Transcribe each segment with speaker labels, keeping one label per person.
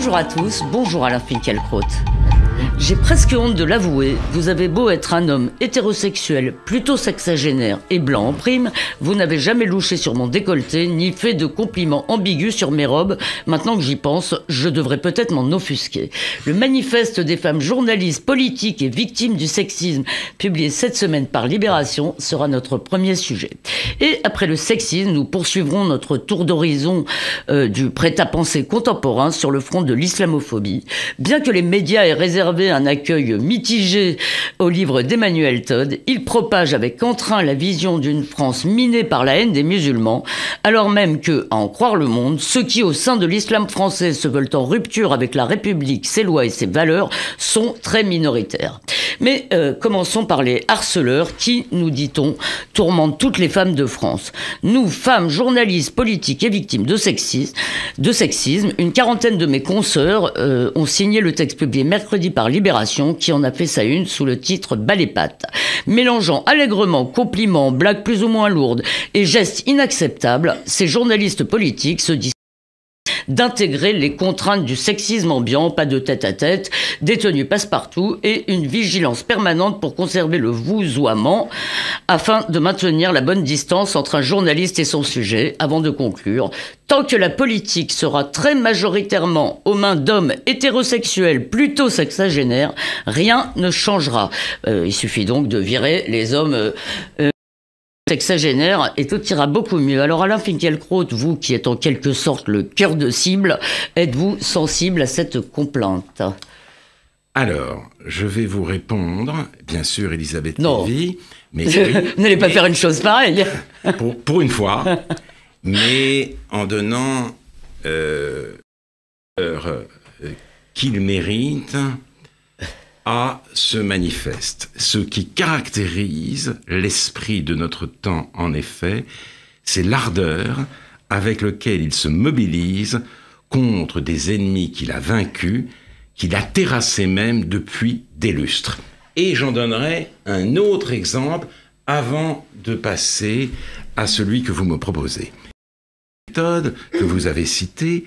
Speaker 1: Bonjour à tous, bonjour Alain Finkielkraut. J'ai presque honte de l'avouer, vous avez beau être un homme hétérosexuel, plutôt sexagénaire et blanc en prime, vous n'avez jamais louché sur mon décolleté, ni fait de compliments ambigus sur mes robes. Maintenant que j'y pense, je devrais peut-être m'en offusquer. Le manifeste des femmes journalistes, politiques et victimes du sexisme, publié cette semaine par Libération, sera notre premier sujet. Et après le sexisme, nous poursuivrons notre tour d'horizon du prêt-à-penser contemporain sur le front de l'islamophobie. Bien que les médias aient réservé un accueil mitigé au livre d'Emmanuel Todd, il propage avec entrain la vision d'une France minée par la haine des musulmans, alors même que, à en croire Le Monde, ceux qui, au sein de l'islam français, se veulent en rupture avec la République, ses lois et ses valeurs, sont très minoritaires. Mais commençons par les harceleurs qui, nous dit-on, tourmentent toutes les femmes de France. Nous, femmes, journalistes, politiques et victimes de sexisme, une quarantaine de mes consoeurs ont signé le texte publié mercredi par Libération, qui en a fait sa une sous le titre « Bas les pattes ». Mélangeant allègrement compliments, blagues plus ou moins lourdes et gestes inacceptables, ces journalistes politiques se disent d'intégrer les contraintes du sexisme ambiant, pas de tête-à-tête, des tenues passe-partout et une vigilance permanente pour conserver le vouvoiement afin de maintenir la bonne distance entre un journaliste et son sujet. Avant de conclure, tant que la politique sera très majoritairement aux mains d'hommes hétérosexuels plutôt sexagénaires, rien ne changera. Il suffit donc de virer les hommes sexagénaire et tout ira beaucoup mieux. Alors Alain Finkielkraut, vous qui êtes en quelque sorte le cœur de cible, êtes-vous sensible à cette complainte?
Speaker 2: Alors, je vais vous répondre, bien sûr Elisabeth Lévy, mais
Speaker 1: vous n'allez pas faire une chose pareille.
Speaker 2: Pour une fois, mais en donnant qu'il mérite à ce manifeste. Ce qui caractérise l'esprit de notre temps, en effet, c'est l'ardeur avec laquelle il se mobilise contre des ennemis qu'il a vaincus, qu'il a terrassés même depuis des lustres. Et j'en donnerai un autre exemple avant de passer à celui que vous me proposez. La méthode que vous avez citée,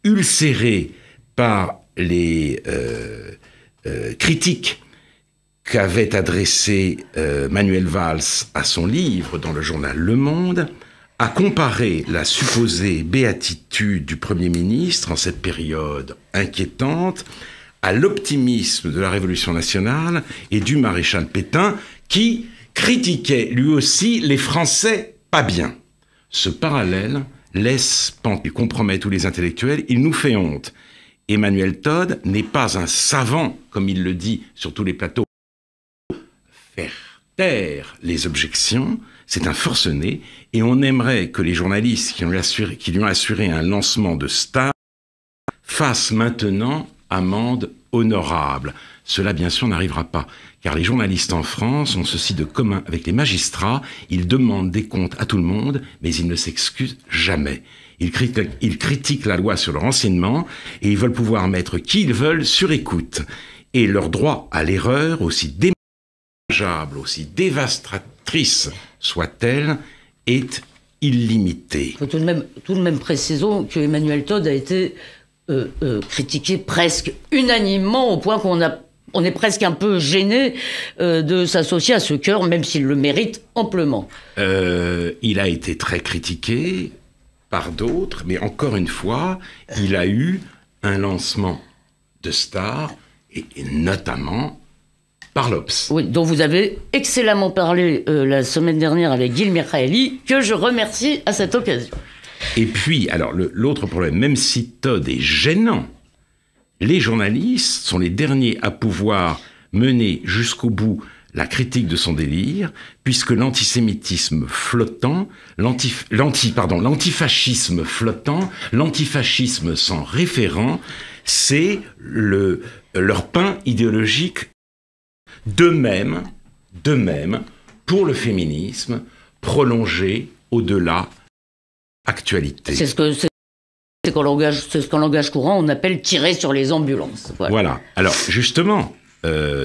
Speaker 2: ulcérée par les critiques qu'avait adressé Manuel Valls à son livre dans le journal Le Monde, a comparé la supposée béatitude du Premier ministre en cette période inquiétante à l'optimisme de la Révolution nationale et du maréchal Pétain qui critiquait lui aussi les Français pas bien. Ce parallèle laisse penser, il compromet tous les intellectuels, il nous fait honte. Emmanuel Todd n'est pas un savant, comme il le dit sur tous les plateaux. Faire taire les objections, c'est un forcené, et on aimerait que les journalistes qui lui ont assuré un lancement de star fassent maintenant amende honorable. Cela, bien sûr, n'arrivera pas, car les journalistes en France ont ceci de commun avec les magistrats, ils demandent des comptes à tout le monde, mais ils ne s'excusent jamais. Ils critiquent la loi sur le renseignement et ils veulent pouvoir mettre qui ils veulent sur écoute. Et leur droit à l'erreur, aussi dommageable, aussi dévastatrice soit-elle, est illimité.
Speaker 1: Il faut tout de même précisons que Emmanuel Todd a été critiqué presque unanimement au point qu'on est presque un peu gêné de s'associer à ce chœur, même s'il le mérite amplement.
Speaker 2: Il a été très critiqué par d'autres, mais encore une fois, il a eu un lancement de star, et notamment par l'Obs.
Speaker 1: Oui, dont vous avez excellemment parlé la semaine dernière avec Gil Michaeli, que je remercie à cette occasion.
Speaker 2: Et puis, alors, l'autre problème, même si Todd est gênant, les journalistes sont les derniers à pouvoir mener jusqu'au bout la critique de son délire, puisque l'antisémitisme flottant, l'antifascisme flottant, l'antifascisme sans référent, c'est leur pain idéologique. De même, pour le féminisme, prolongé au-delà actualité.
Speaker 1: C'est ce qu'en langage courant, on appelle tirer sur les ambulances.
Speaker 2: Voilà. Alors, justement,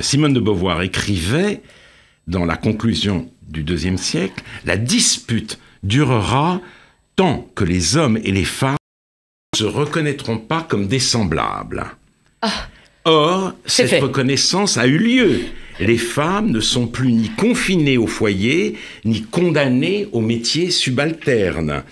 Speaker 2: Simone de Beauvoir écrivait, dans la conclusion du IIe siècle, la dispute durera tant que les hommes et les femmes se reconnaîtront pas comme des semblables.
Speaker 1: Ah,
Speaker 2: Or,
Speaker 1: c'est
Speaker 2: cette
Speaker 1: fait.
Speaker 2: reconnaissance a eu lieu. Les femmes ne sont plus ni confinées au foyer, ni condamnées au métier subalterne.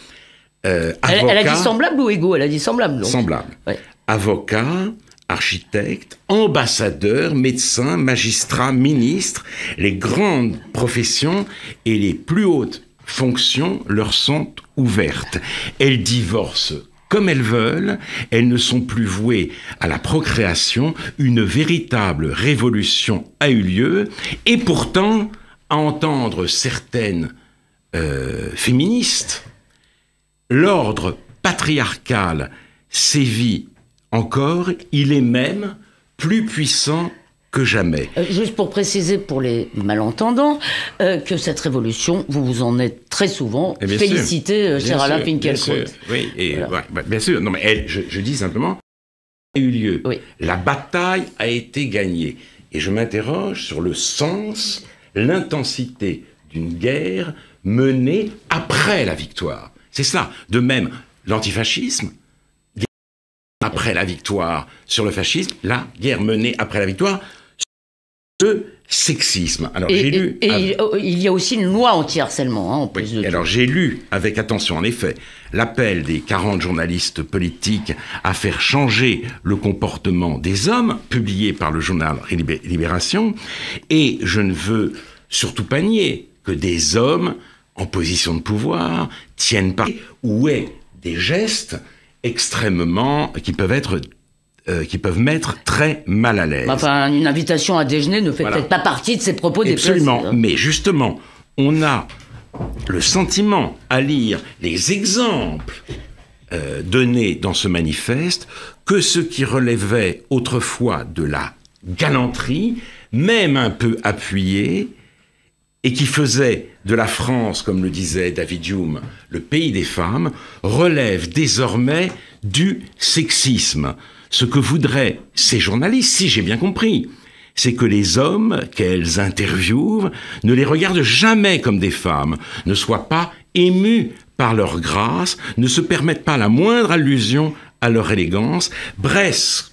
Speaker 1: Elle a dit semblable ou égaux? Elle a dit semblable. Donc.
Speaker 2: Semblable.
Speaker 1: Ouais.
Speaker 2: Avocats, architectes, ambassadeurs, médecins, magistrats, ministres, les grandes professions et les plus hautes fonctions leur sont ouvertes. Elles divorcent comme elles veulent, elles ne sont plus vouées à la procréation, une véritable révolution a eu lieu, et pourtant, à entendre certaines féministes, l'ordre patriarcal sévit encore, il est même plus puissant que jamais.
Speaker 1: Juste pour préciser pour les malentendants que cette révolution, vous vous en êtes très souvent félicité, cher Alain Finkielkraut.
Speaker 2: Oui, et voilà. Bien sûr. Non, mais je dis simplement, a eu lieu. Oui. La bataille a été gagnée. Et je m'interroge sur le sens, l'intensité d'une guerre menée après la victoire. C'est ça. De même, l'antifascisme, après la victoire sur le fascisme, la guerre menée après la victoire, le sexisme. Alors, j'ai lu.
Speaker 1: Il y a aussi une loi anti-harcèlement, en plus de tout.
Speaker 2: Alors, j'ai lu avec attention, en effet, l'appel des 40 journalistes politiques à faire changer le comportement des hommes, publié par le journal Libération, et je ne veux surtout pas nier que des hommes en position de pouvoir tiennent par ou aient des gestes extrêmement qui peuvent mettre très mal à l'aise.
Speaker 1: Enfin, une invitation à déjeuner ne fait peut-être pas partie de ces propos déplacés.
Speaker 2: Absolument, mais justement, on a le sentiment à lire les exemples donnés dans ce manifeste que ce qui relevait autrefois de la galanterie, même un peu appuyée, et qui faisait de la France, comme le disait David Hume, le pays des femmes, relève désormais du sexisme. Ce que voudraient ces journalistes, si j'ai bien compris, c'est que les hommes qu'elles interviewent ne les regardent jamais comme des femmes, ne soient pas émus par leur grâce, ne se permettent pas la moindre allusion à leur élégance, bref,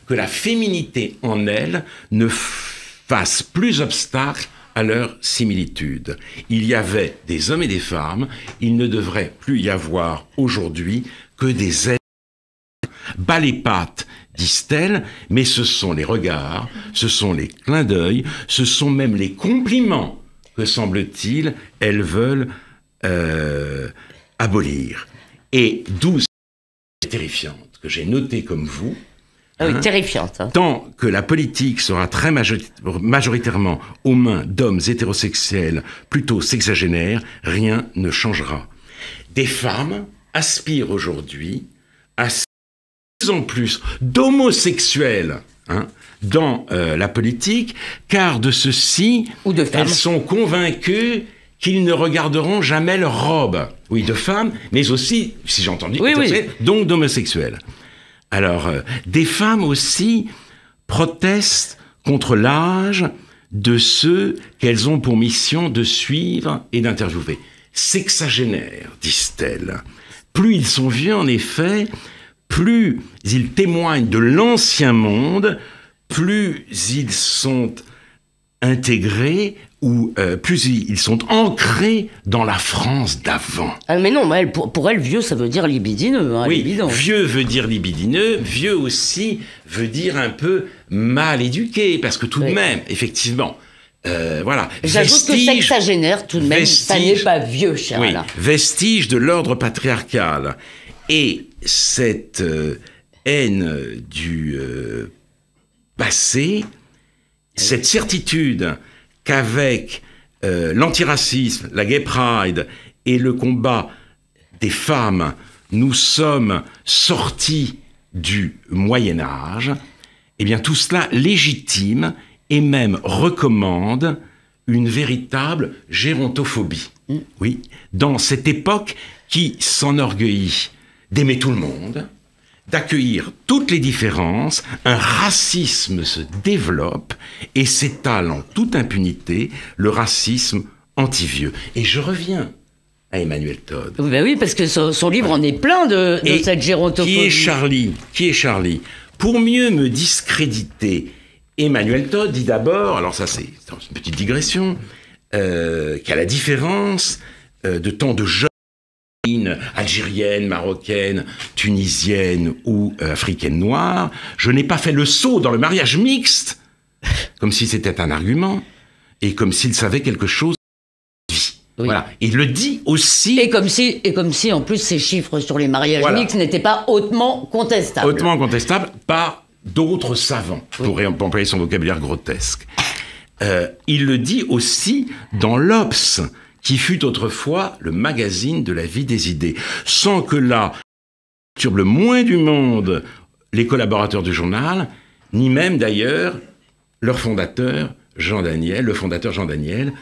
Speaker 2: que la féminité en elles ne fasse plus obstacle à leur similitude. Il y avait des hommes et des femmes, il ne devrait plus y avoir aujourd'hui que des êtres bas les pattes, disent-elles, mais ce sont les regards, ce sont les clins d'œil, ce sont même les compliments que, semble-t-il, elles veulent abolir. Et d'où c'est terrifiante que j'ai noté comme vous.
Speaker 1: Oui, terrifiante.
Speaker 2: Tant que la politique sera très majoritairement aux mains d'hommes hétérosexuels plutôt sexagénaires, rien ne changera. Des femmes aspirent aujourd'hui à de plus en plus d'homosexuels dans la politique, car de ceux-ci, elles sont convaincues qu'ils ne regarderont jamais leur robe. Oui, de femmes, mais aussi, si j'ai entendu, donc d'homosexuels. Alors, des femmes aussi protestent contre l'âge de ceux qu'elles ont pour mission de suivre et d'interviewer. Sexagénaires, disent-elles. Plus ils sont vieux, en effet, plus ils témoignent de l'ancien monde, plus ils sont intégrés ou plus ils sont ancrés dans la France d'avant.
Speaker 1: Ah mais non, mais pour elle, vieux, ça veut dire libidineux. Hein,
Speaker 2: oui,
Speaker 1: évident.
Speaker 2: Vieux veut dire libidineux, vieux aussi veut dire un peu mal éduqué, parce que tout de même, effectivement, voilà.
Speaker 1: J'ajoute que sexagénaire, tout de même, ça n'est pas vieux, cher Alain.
Speaker 2: Vestige de l'ordre patriarcal. Et cette haine du passé, cette certitude qu'avec l'antiracisme, la gay pride et le combat des femmes, nous sommes sortis du Moyen-Âge, eh bien tout cela légitime et même recommande une véritable gérontophobie. Oui, dans cette époque qui s'enorgueillit d'aimer tout le monde, d'accueillir toutes les différences, un racisme se développe et s'étale en toute impunité, le racisme anti-vieux. Et je reviens à Emmanuel Todd.
Speaker 1: Ben oui, parce que son livre en est plein de cette gérontophobie.
Speaker 2: Qui est Charlie? Pour mieux me discréditer, Emmanuel Todd dit d'abord, alors ça c'est une petite digression, qu'à la différence de tant de jeunes algériennes, marocaines, tunisiennes ou africaines noires, je n'ai pas fait le saut dans le mariage mixte, comme si c'était un argument, et comme s'il savait quelque chose. Oui. Voilà. Il le dit aussi.
Speaker 1: Et comme si, en plus, ces chiffres sur les mariages mixtes n'étaient pas hautement contestables.
Speaker 2: Hautement contestables par d'autres savants, pour employer son vocabulaire grotesque. Il le dit aussi dans l'Obs, qui fut autrefois le magazine de la vie des idées, sans que là perturbe le moins du monde les collaborateurs du journal, ni même d'ailleurs leur fondateur, le fondateur Jean Daniel,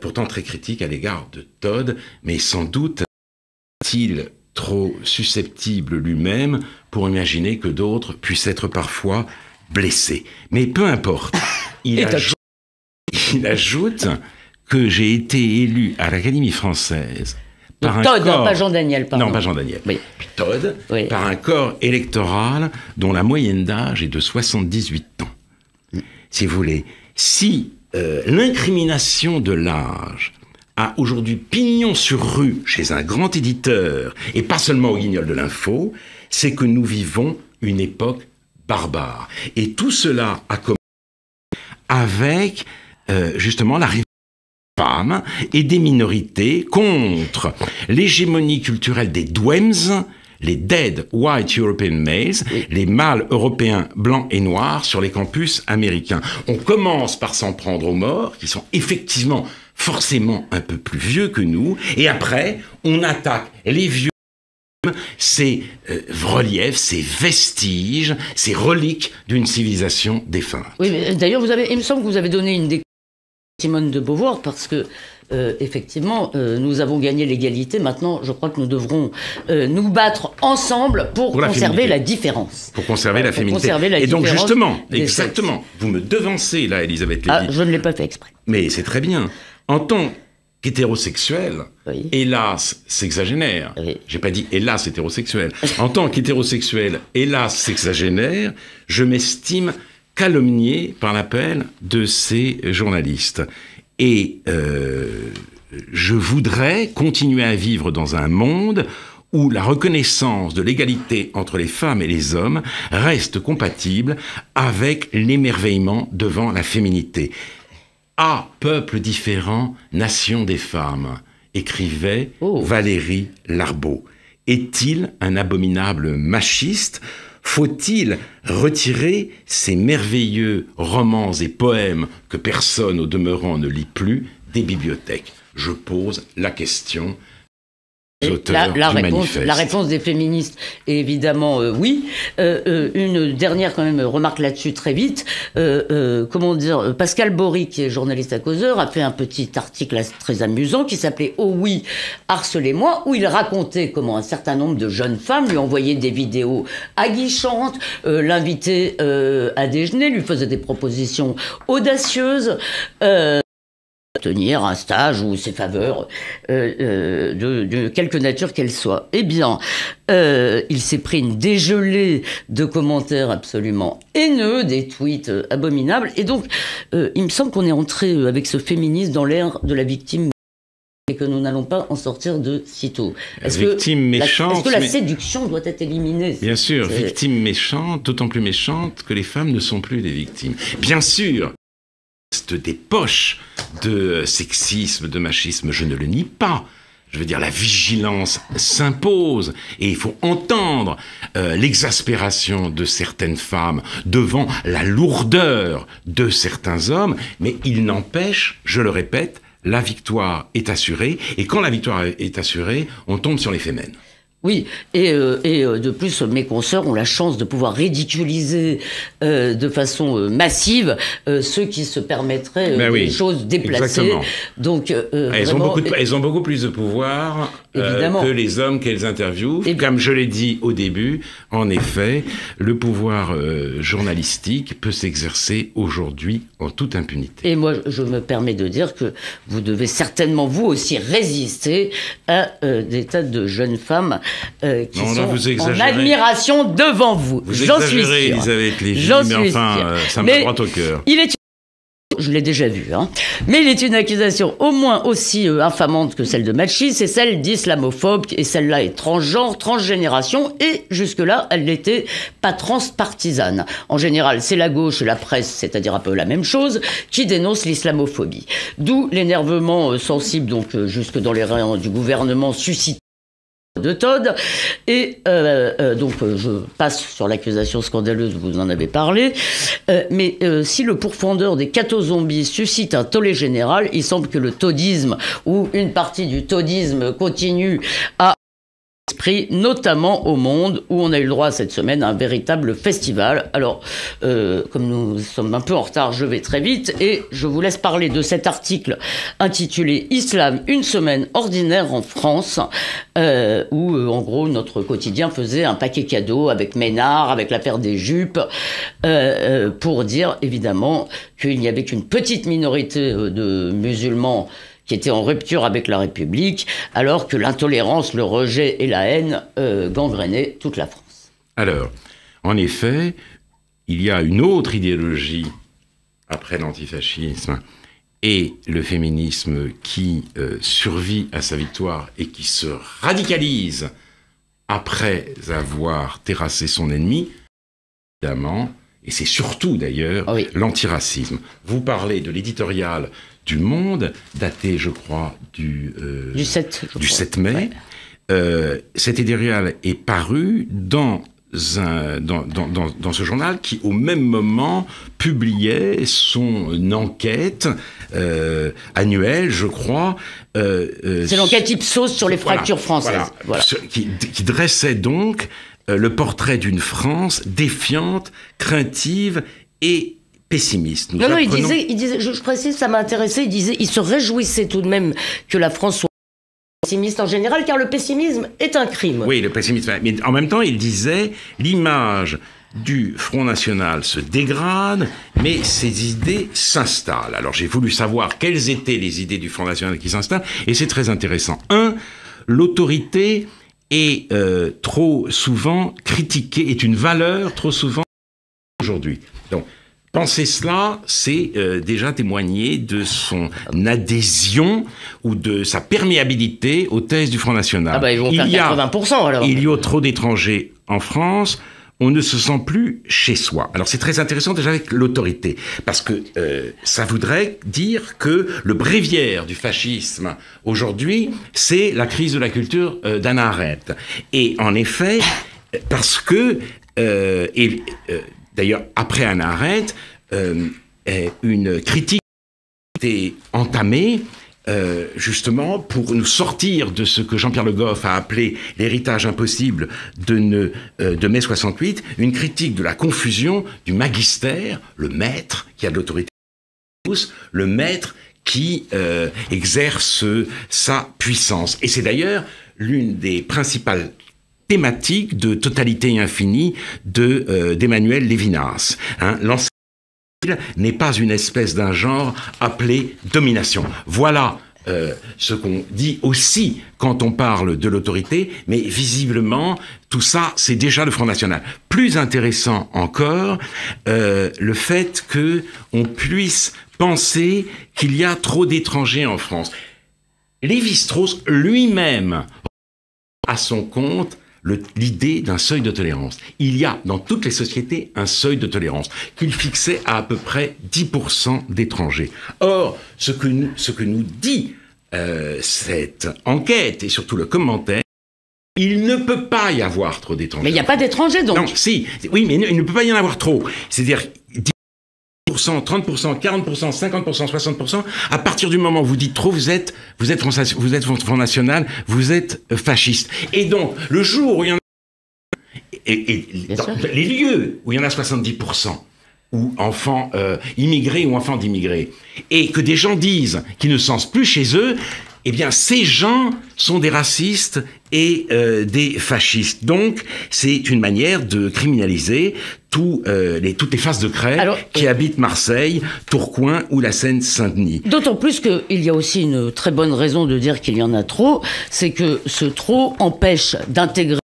Speaker 2: pourtant très critique à l'égard de Todd, mais sans doute est-il trop susceptible lui-même pour imaginer que d'autres puissent être parfois blessés. Mais peu importe. Il ajoute que j'ai été élu à l'Académie française par
Speaker 1: Todd, pas Jean Daniel, pardon.
Speaker 2: Non, pas Jean Daniel.
Speaker 1: Oui.
Speaker 2: Todd, par un corps électoral dont la moyenne d'âge est de 78 ans. Si vous voulez, si l'incrimination de l'âge a aujourd'hui pignon sur rue chez un grand éditeur, et pas seulement au Guignol de l'Info, c'est que nous vivons une époque barbare. Et tout cela a commencé avec justement l'arrivée des femmes et des minorités contre l'hégémonie culturelle des Dwems, les Dead White European Males, les mâles européens blancs et noirs sur les campus américains. On commence par s'en prendre aux morts, qui sont effectivement forcément un peu plus vieux que nous, et après, on attaque les vieux, ces reliefs, ces vestiges, ces reliques d'une civilisation défunte.
Speaker 1: Oui, mais d'ailleurs, il me semble que vous avez donné une déclaration à Simone de Beauvoir, parce que effectivement, nous avons gagné l'égalité. Maintenant, je crois que nous devrons nous battre ensemble pour conserver la différence.
Speaker 2: Pour conserver la féminité. Et donc, justement, exactement, vous me devancez, là, Elisabeth Lévy.
Speaker 1: Ah, je ne l'ai pas fait exprès.
Speaker 2: Mais c'est très bien. En tant qu'hétérosexuel, hélas, sexagénaire. J'ai pas dit hélas hétérosexuel. En tant qu'hétérosexuel, hélas, sexagénaire, je m'estime calomnié par l'appel de ces journalistes. Et je voudrais continuer à vivre dans un monde où la reconnaissance de l'égalité entre les femmes et les hommes reste compatible avec l'émerveillement devant la féminité. « Ah, peuple différent, nation des femmes », écrivait Valérie Larbaud. Est-il un abominable machiste ? Faut-il retirer ces merveilleux romans et poèmes que personne au demeurant ne lit plus des bibliothèques? Je pose la question aux auteurs du manifeste.
Speaker 1: La réponse des féministes est évidemment oui. Une dernière quand même remarque là-dessus très vite. Pascal Bory, qui est journaliste à Causeur, a fait un petit article très amusant qui s'appelait « Oh oui, harcelez-moi », où il racontait comment un certain nombre de jeunes femmes lui envoyaient des vidéos aguichantes, l'invitaient à déjeuner, lui faisaient des propositions audacieuses, tenir un stage ou ses faveurs de quelque nature qu'elle soit. Eh bien, il s'est pris une dégelée de commentaires absolument haineux, des tweets abominables, et donc il me semble qu'on est entré avec ce féminisme dans l'ère de la victime et que nous n'allons pas en sortir de sitôt. Est-ce que la séduction doit être éliminée?
Speaker 2: Bien sûr, victime méchante, d'autant plus méchante que les femmes ne sont plus des victimes. Bien sûr, des poches de sexisme, de machisme, je ne le nie pas. Je veux dire, la vigilance s'impose et il faut entendre l'exaspération de certaines femmes devant la lourdeur de certains hommes, mais il n'empêche, je le répète, la victoire est assurée, et quand la victoire est assurée, on tombe sur les fémènes.
Speaker 1: Oui, et de plus, mes consoeurs ont la chance de pouvoir ridiculiser de façon massive ceux qui se permettraient des choses déplacées.
Speaker 2: Exactement.
Speaker 1: Donc,
Speaker 2: elles ont beaucoup plus de pouvoir
Speaker 1: évidemment.
Speaker 2: Que les hommes qu'elles interviewent. Et comme je l'ai dit au début, en effet, le pouvoir journalistique peut s'exercer aujourd'hui en toute impunité.
Speaker 1: Et moi, je me permets de dire que vous devez certainement, vous aussi, résister à des tas de jeunes femmes qui sont en admiration devant vous. J'en suis sûr.
Speaker 2: Elisabeth Lévy, mais enfin, ça me va droit au cœur.
Speaker 1: Je l'ai déjà vu, hein. Mais il est une accusation au moins aussi infamante que celle de Machi, c'est celle d'islamophobe, et celle-là est transgenre, transgénération, et jusque-là, elle n'était pas transpartisane. En général, c'est la gauche et la presse, c'est-à-dire un peu la même chose, qui dénonce l'islamophobie. D'où l'énervement sensible, donc jusque dans les rangs du gouvernement, suscité de Todd, et donc je passe sur l'accusation scandaleuse, vous en avez parlé, mais si le pourfendeur des catho-zombies suscite un tollé général, il semble que le toddisme, ou une partie du toddisme, continue à esprit, notamment au Monde, où on a eu le droit cette semaine à un véritable festival. Alors, comme nous sommes un peu en retard, je vais très vite, et je vous laisse parler de cet article intitulé « Islam, une semaine ordinaire en France », où, en gros, notre quotidien faisait un paquet cadeau avec Ménard, avec l'affaire des jupes, pour dire, évidemment, qu'il n'y avait qu'une petite minorité de musulmans qui était en rupture avec la République, alors que l'intolérance, le rejet et la haine gangrénaient toute la France.
Speaker 2: Alors, en effet, il y a une autre idéologie après l'antifascisme et le féminisme qui survit à sa victoire et qui se radicalise après avoir terrassé son ennemi, évidemment, et c'est surtout d'ailleurs l'antiracisme. Vous parlez de l'éditorial du Monde, daté, je crois, du 7 mai. Ouais. Cet éditorial est paru dans ce journal qui, au même moment, publiait son enquête annuelle, je crois.
Speaker 1: C'est l'enquête Ipsos sur les fractures françaises.
Speaker 2: Voilà. Qui dressait donc le portrait d'une France défiante, craintive et pessimiste.
Speaker 1: Non, il disait, je précise, ça m'a intéressé, il se réjouissait tout de même que la France soit pessimiste en général, car le pessimisme est un crime.
Speaker 2: Oui, le pessimisme, mais en même temps, il disait, l'image du Front National se dégrade, mais ses idées s'installent. Alors j'ai voulu savoir quelles étaient les idées du Front National qui s'installent, et c'est très intéressant. L'autorité est trop souvent critiquée, est une valeur trop souvent aujourd'hui. Donc, penser cela, c'est déjà témoigner de son adhésion ou de sa perméabilité aux thèses du Front National.
Speaker 1: Ah bah ils vont faire 80% alors.
Speaker 2: Il y a trop d'étrangers en France, on ne se sent plus chez soi. Alors c'est très intéressant déjà avec l'autorité, parce que ça voudrait dire que le bréviaire du fascisme aujourd'hui, c'est la crise de la culture d'Hannah Arendt. Et en effet, parce que... D'ailleurs, après Hannah Arendt, une critique a été entamée justement pour nous sortir de ce que Jean-Pierre Le Goff a appelé l'héritage impossible de mai 68, une critique de la confusion du magistère, le maître qui a de l'autorité, le maître qui exerce sa puissance. Et c'est d'ailleurs l'une des principales thématique de Totalité infinie d'Emmanuel Lévinas. L'ensemble n'est pas une espèce d'un genre appelé domination. Voilà ce qu'on dit aussi quand on parle de l'autorité, mais visiblement, tout ça, c'est déjà le Front National. Plus intéressant encore, le fait qu'on puisse penser qu'il y a trop d'étrangers en France. Lévi-Strauss lui-même à son compte l'idée d'un seuil de tolérance. Il y a dans toutes les sociétés un seuil de tolérance qu'il fixait à peu près 10% d'étrangers. Or, ce que nous dit cette enquête et surtout le commentaire, il ne peut pas y avoir trop d'étrangers.
Speaker 1: Mais il n'y a pas d'étrangers donc.
Speaker 2: Non, oui, mais il ne peut pas y en avoir trop. C'est-à-dire 10%, 30%, 40%, 50%, 60%, à partir du moment où vous dites trop, vous êtes Front National, vous êtes fasciste. Et donc, le jour où il y en a... dans les lieux où il y en a 70%, ou enfants immigrés ou enfants d'immigrés, et que des gens disent qu'ils ne se sentent plus chez eux, eh bien, ces gens sont des racistes et des fascistes. Donc, c'est une manière de criminaliser toutes les faces de craie qui habitent Marseille, Tourcoing ou la Seine-Saint-Denis.
Speaker 1: D'autant plus qu'il y a aussi une très bonne raison de dire qu'il y en a trop, c'est que ce trop empêche d'intégrer,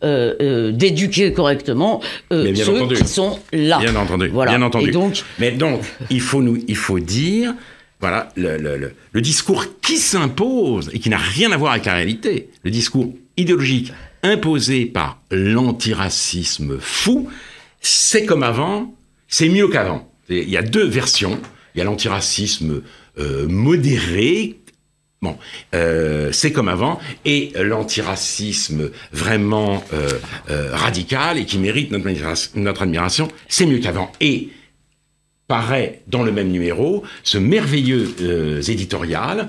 Speaker 1: d'éduquer correctement ceux qui sont là.
Speaker 2: Bien entendu,
Speaker 1: voilà.
Speaker 2: Bien entendu.
Speaker 1: Et donc,
Speaker 2: mais donc, il faut dire... Voilà, le discours qui s'impose et qui n'a rien à voir avec la réalité, le discours idéologique imposé par l'antiracisme fou, c'est comme avant, c'est mieux qu'avant. Il y a deux versions. Il y a l'antiracisme modéré, c'est comme avant, et l'antiracisme vraiment radical et qui mérite notre admiration, c'est mieux qu'avant. Et paraît dans le même numéro ce merveilleux éditorial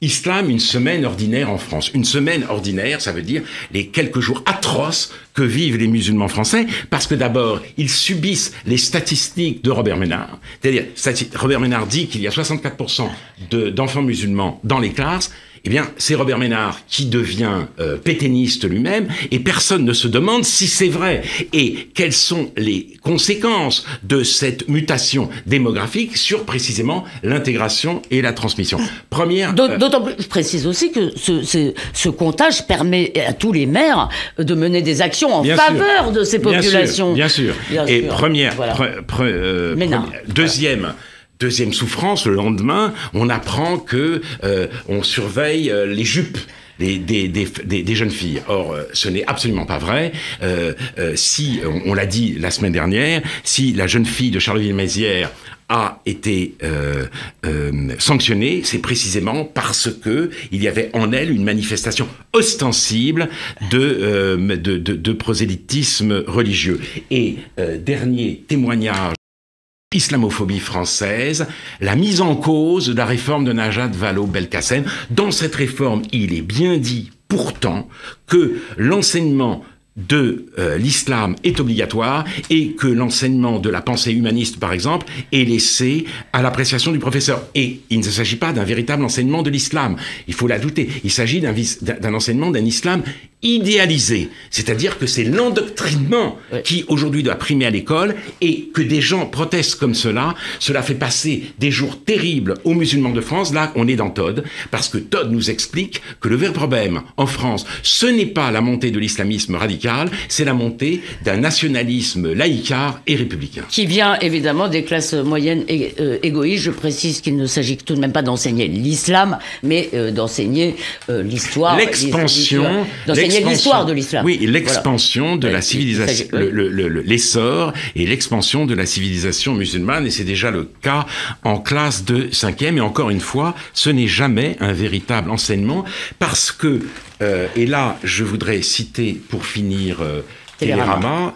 Speaker 2: Islam, une semaine ordinaire en France. Une semaine ordinaire, ça veut dire les quelques jours atroces que vivent les musulmans français, parce que d'abord, ils subissent les statistiques de Robert Ménard. C'est-à-dire, Robert Ménard dit qu'il y a 64% d'enfants musulmans dans les classes. Eh bien, c'est Robert Ménard qui devient pétainiste lui-même, et personne ne se demande si c'est vrai. Et quelles sont les conséquences de cette mutation démographique sur précisément l'intégration et la transmission.
Speaker 1: D'autant plus, je précise aussi que ce comptage permet à tous les maires de mener des actions en faveur de ces populations.
Speaker 2: Bien sûr. Et deuxième souffrance, le lendemain, on apprend que on surveille les jupes des jeunes filles. Or, ce n'est absolument pas vrai. Si, on l'a dit la semaine dernière, si la jeune fille de Charleville-Mézières a été sanctionnée, c'est précisément parce que il y avait en elle une manifestation ostensible de prosélytisme religieux. Et dernier témoignage, islamophobie française, la mise en cause de la réforme de Najat Vallaud-Belkacem. Dans cette réforme, il est bien dit pourtant que l'enseignement de l'islam est obligatoire et que l'enseignement de la pensée humaniste, par exemple, est laissé à l'appréciation du professeur. Et il ne s'agit pas d'un véritable enseignement de l'islam. Il faut l'adouter. Il s'agit d'un enseignement d'un islam idéalisé. C'est-à-dire que c'est l'endoctrinement qui, aujourd'hui, doit primer à l'école, et que des gens protestent comme cela fait passer des jours terribles aux musulmans de France. Là, on est dans Todd, parce que Todd nous explique que le vrai problème en France, ce n'est pas la montée de l'islamisme radical, c'est la montée d'un nationalisme laïcard et républicain.
Speaker 1: Qui vient évidemment des classes moyennes et égoïstes. Je précise qu'il ne s'agit tout de même pas d'enseigner l'islam, mais d'enseigner l'histoire. L'histoire de l'islam.
Speaker 2: Oui, l'expansion de la civilisation, l'essor et l'expansion de la civilisation musulmane, et c'est déjà le cas en classe de 5e, et encore une fois, ce n'est jamais un véritable enseignement, parce que, et là, je voudrais citer pour finir Télérama,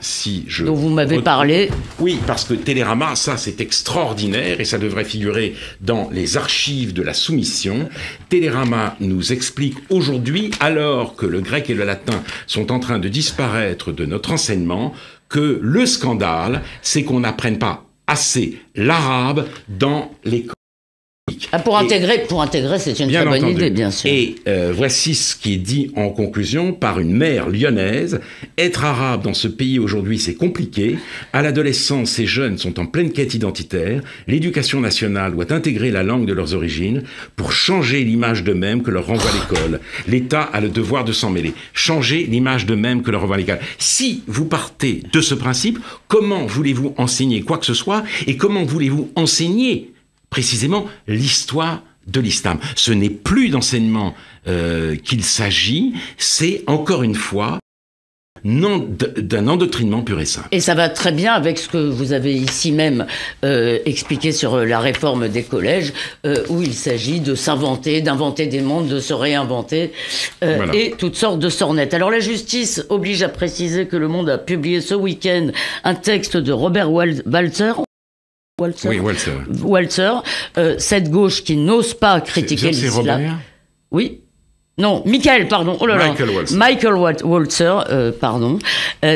Speaker 1: dont vous m'avez parlé.
Speaker 2: Oui, parce que Télérama, ça c'est extraordinaire et ça devrait figurer dans les archives de la soumission. Télérama nous explique aujourd'hui, alors que le grec et le latin sont en train de disparaître de notre enseignement, que le scandale, c'est qu'on n'apprenne pas assez l'arabe dans l'école.
Speaker 1: Pour intégrer, c'est une très bonne idée, bien sûr.
Speaker 2: Et voici ce qui est dit en conclusion par une mère lyonnaise. Être arabe dans ce pays aujourd'hui, c'est compliqué. À l'adolescence, ces jeunes sont en pleine quête identitaire. L'éducation nationale doit intégrer la langue de leurs origines pour changer l'image d'eux-mêmes que leur renvoie l'école. L'État a le devoir de s'en mêler. Changer l'image d'eux-mêmes que leur renvoie l'école. Si vous partez de ce principe, comment voulez-vous enseigner quoi que ce soit, et comment voulez-vous enseigner précisément l'histoire de l'islam? Ce n'est plus d'enseignement qu'il s'agit, c'est encore une fois d'un endoctrinement pur et simple.
Speaker 1: Et ça va très bien avec ce que vous avez ici même expliqué sur la réforme des collèges, où il s'agit de s'inventer, d'inventer des mondes, de se réinventer, et toutes sortes de sornettes. Alors la justice oblige à préciser que Le Monde a publié ce week-end un texte de Robert Walser, cette gauche qui n'ose pas critiquer l'islam.
Speaker 2: C'est Robert ?
Speaker 1: Oui. Non, Michael, pardon. Oh là là. Michael Walzer, pardon.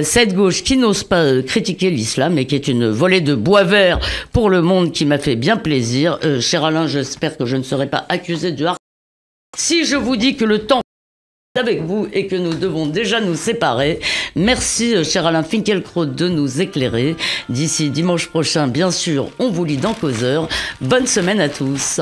Speaker 1: Cette gauche qui n'ose pas critiquer l'islam et qui est une volée de bois vert pour le monde qui m'a fait bien plaisir. Cher Alain, j'espère que je ne serai pas accusé de harcèlement. Si je vous dis que le temps est avec vous et que nous devons déjà nous séparer, merci, cher Alain Finkielkraut, de nous éclairer. D'ici dimanche prochain, bien sûr, on vous lit dans Causeur. Bonne semaine à tous.